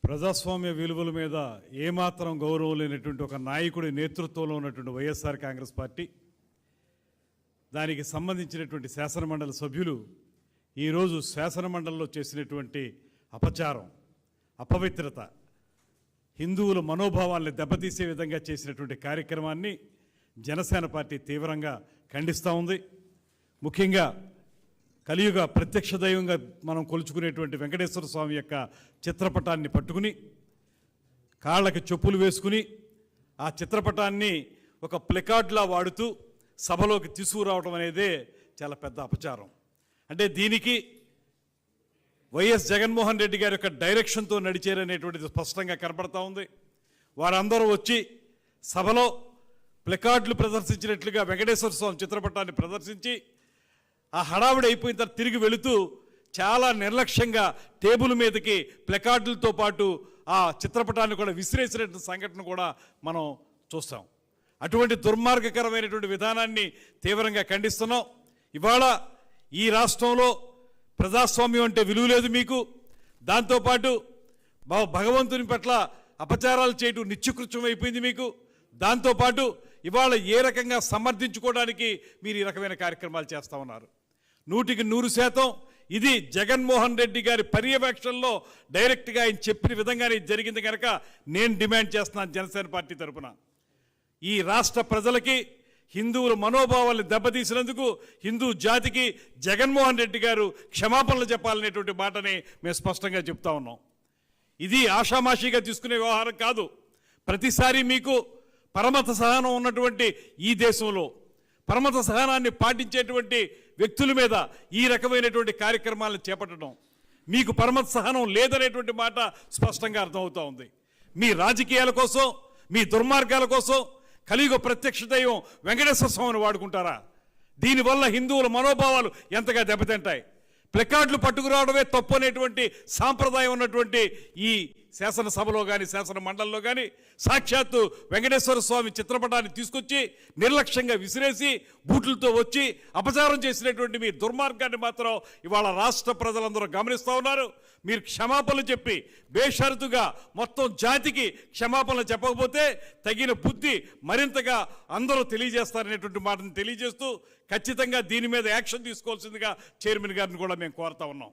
ప్రజాస్వామ్య విలువల మీద ఏమాత్రం గౌరవం లేనటువంటి ఒక నాయకుడి నేతృత్వంలో ఉన్నటువంటి వైఎస్ఆర్ కాంగ్రెస్ పార్టీ, దానికి సంబంధించినటువంటి శాసనమండలి సభ్యులు ఈరోజు శాసనమండలిలో చేసినటువంటి అపచారం, అపవిత్రత, హిందువుల మనోభావాల్ని దెబ్బతీసే విధంగా చేసినటువంటి కార్యక్రమాన్ని జనసేన పార్టీ తీవ్రంగా ఖండిస్తూ ఉంది. ముఖ్యంగా కలియుగ ప్రత్యక్ష దైవంగా మనం కొలుచుకునేటువంటి వెంకటేశ్వర స్వామి యొక్క చిత్రపటాన్ని పట్టుకుని కాళ్ళకి చెప్పులు వేసుకుని ఆ చిత్రపటాన్ని ఒక ప్లకార్డ్లా వాడుతూ సభలోకి తీసుకురావడం అనేదే చాలా పెద్ద అపచారం. అంటే దీనికి వైఎస్ జగన్మోహన్ రెడ్డి గారి యొక్క డైరెక్షన్తో నడిచారనేటువంటిది స్పష్టంగా కనపడతా ఉంది. వారందరూ వచ్చి సభలో ప్లకార్డులు ప్రదర్శించినట్లుగా వెంకటేశ్వర స్వామి చిత్రపటాన్ని ప్రదర్శించి ఆ హడావిడి అయిపోయిన తర్వాత తిరిగి వెళుతూ చాలా నిర్లక్ష్యంగా టేబుల్ మీదకి ప్లకార్డులతో పాటు ఆ చిత్రపటాన్ని కూడా విసిరేసినటువంటి సంఘటన కూడా మనం చూస్తాం. అటువంటి దుర్మార్గకరమైనటువంటి విధానాన్ని తీవ్రంగా ఖండిస్తున్నాం. ఇవాళ ఈ రాష్ట్రంలో ప్రజాస్వామ్యం అంటే విలువ లేదు మీకు. దాంతోపాటు భగవంతుని పట్ల అపచారాలు చేయటం నిత్యకృత్యం అయిపోయింది మీకు. దాంతోపాటు ఇవాళ ఏ రకంగా సమర్థించుకోవడానికి మీరు ఈ రకమైన కార్యక్రమాలు చేస్తూ ఉన్నారు. 100% ఇది జగన్మోహన్ రెడ్డి గారి పర్యవేక్షణలో డైరెక్ట్గా ఆయన చెప్పిన విధంగానే జరిగింది కనుక నేను డిమాండ్ చేస్తున్నాను జనసేన పార్టీ తరఫున, ఈ రాష్ట్ర ప్రజలకి హిందువుల మనోభావాలను దెబ్బతీసినందుకు హిందూ జాతికి జగన్మోహన్ రెడ్డి గారు క్షమాపణలు చెప్పాలనేటువంటి మాటని మేము స్పష్టంగా చెప్తా ఉన్నాం. ఇది ఆషామాషిగా తీసుకునే వ్యవహారం కాదు. ప్రతిసారి మీకు పరమత సహనం ఉన్నటువంటి ఈ దేశంలో పరమత సహనాన్ని పాటించేటువంటి వ్యక్తుల మీద ఈ రకమైనటువంటి కార్యక్రమాలను చేపట్టడం, మీకు పరమత సహనం లేదనేటువంటి మాట స్పష్టంగా అర్థమవుతూ ఉంది. మీ రాజకీయాల కోసం, మీ దుర్మార్గాల కోసం కలియుగ ప్రత్యక్ష దైవం వెంకటేశ్వర స్వామిని వాడుకుంటారా? దీనివల్ల హిందువుల మనోభావాలు ఎంతగా దెబ్బతింటాయి. ప్లకార్డులు పట్టుకురావడమే తప్పు అనేటువంటి సాంప్రదాయం ఉన్నటువంటి ఈ శాసనసభలో కానీ శాసన మండలిలో కానీ సాక్షాత్తు వెంకటేశ్వర స్వామి చిత్రపటాన్ని తీసుకొచ్చి నిర్లక్ష్యంగా విసిరేసి బూట్లతో వచ్చి అపచారం చేసినటువంటి మీ దుర్మార్గాన్ని మాత్రం ఇవాళ రాష్ట్ర ప్రజలందరూ గమనిస్తూ ఉన్నారు. మీరు క్షమాపణలు చెప్పి బేషరతుగా మొత్తం జాతికి క్షమాపణలు చెప్పకపోతే తగిన బుద్ధి మరింతగా అందరూ తెలియజేస్తారనేటువంటి మాటను తెలియజేస్తూ ఖచ్చితంగా దీని మీద యాక్షన్ తీసుకోవాల్సిందిగా చైర్మన్ గారిని కూడా మేము కోరుతా ఉన్నాం.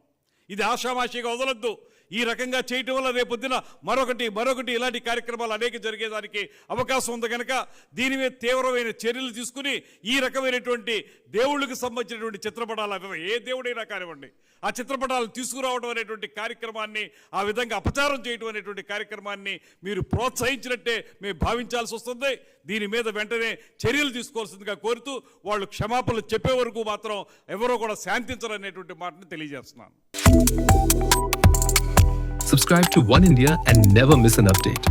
ఇది ఆషామాషిగా వదలొద్దు. ఈ రకంగా చేయటం వల్ల రేపొద్దున మరొకటి ఇలాంటి కార్యక్రమాలు అనేక జరిగేదానికి అవకాశం ఉంది కనుక దీని మీద తీవ్రమైన చర్యలు తీసుకుని ఈ రకమైనటువంటి దేవుళ్ళకి సంబంధించినటువంటి చిత్రపటాలు, ఏ దేవుడైనా కానివ్వండి, ఆ చిత్రపటాలను తీసుకురావడం అనేటువంటి కార్యక్రమాన్ని, ఆ విధంగా అపచారం చేయడం అనేటువంటి కార్యక్రమాన్ని మీరు ప్రోత్సహించినట్టే మేము భావించాల్సి వస్తుంది. దీని మీద వెంటనే చర్యలు తీసుకోవాల్సిందిగా కోరుతూ వాళ్ళు క్షమాపణలు చెప్పే వరకు మాత్రం ఎవరో కూడా శాంతించరనేటువంటి మాటను తెలియజేస్తున్నాను. Subscribe to One India and never miss an update.